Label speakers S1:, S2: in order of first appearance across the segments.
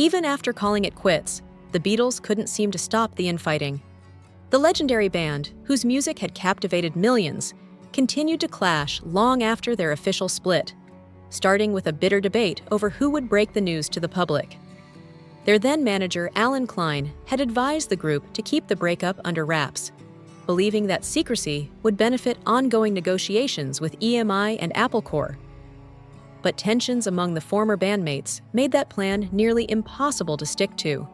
S1: Even after calling it quits, the Beatles couldn't seem to stop the infighting. The legendary band, whose music had captivated millions, continued to clash long after their official split, starting with a bitter debate over who would break the news to the public. Their then-manager, Alan Klein, had advised the group to keep the breakup under wraps, believing that secrecy would benefit ongoing negotiations with EMI and Apple Corps. But tensions among the former bandmates made that plan nearly impossible to stick to.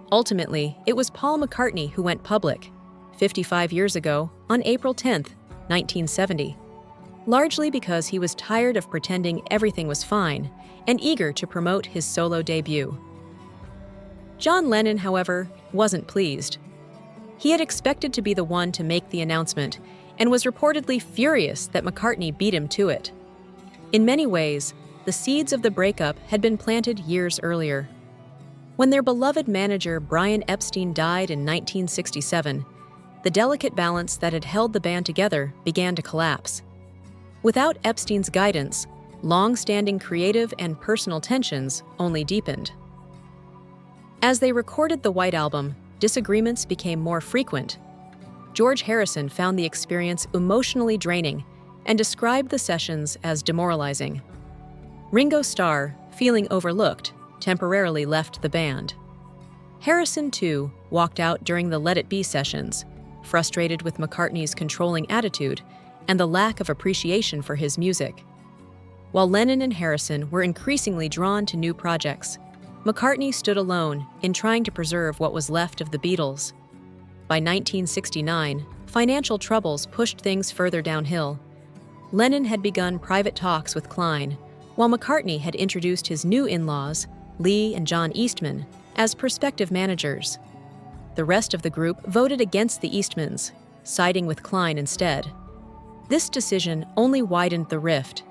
S1: Ultimately, it was Paul McCartney who went public, 55 years ago, on April 10, 1970, largely because he was tired of pretending everything was fine and eager to promote his solo debut. John Lennon, however, wasn't pleased. He had expected to be the one to make the announcement and was reportedly furious that McCartney beat him to it. In many ways, the seeds of the breakup had been planted years earlier. When their beloved manager Brian Epstein died in 1967, the delicate balance that had held the band together began to collapse. Without Epstein's guidance, long-standing creative and personal tensions only deepened. As they recorded the White Album, disagreements became more frequent. George Harrison found the experience emotionally draining and described the sessions as demoralizing. Ringo Starr, feeling overlooked, temporarily left the band. Harrison, too, walked out during the Let It Be sessions, frustrated with McCartney's controlling attitude and the lack of appreciation for his music. While Lennon and Harrison were increasingly drawn to new projects, McCartney stood alone in trying to preserve what was left of the Beatles. By 1969, financial troubles pushed things further downhill. Lennon had begun private talks with Klein, while McCartney had introduced his new in-laws, Lee and John Eastman, as prospective managers. The rest of the group voted against the Eastmans, siding with Klein instead. This decision only widened the rift.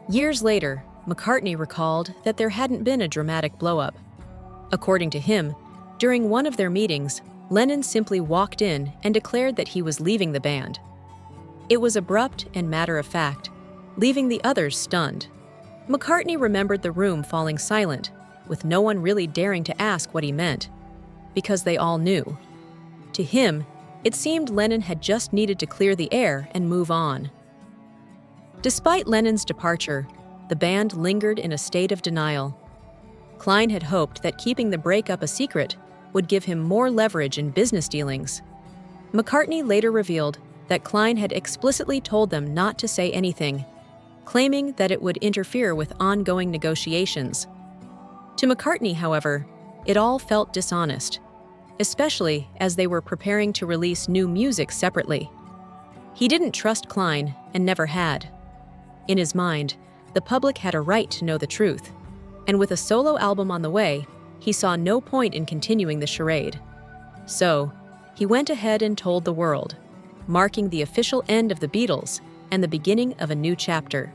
S1: Years later, McCartney recalled that there hadn't been a dramatic blow-up. According to him, during one of their meetings, Lennon simply walked in and declared that he was leaving the band. It was abrupt and matter-of-fact, leaving the others stunned. McCartney remembered the room falling silent, with no one really daring to ask what he meant, because they all knew. To him, it seemed Lennon had just needed to clear the air and move on. Despite Lennon's departure, the band lingered in a state of denial. Klein had hoped that keeping the breakup a secret would give him more leverage in business dealings. McCartney later revealed that Klein had explicitly told them not to say anything, claiming that it would interfere with ongoing negotiations. To McCartney, however, it all felt dishonest, especially as they were preparing to release new music separately. He didn't trust Klein and never had. In his mind, the public had a right to know the truth, and with a solo album on the way, he saw no point in continuing the charade. So, he went ahead and told the world, marking the official end of the Beatles and the beginning of a new chapter.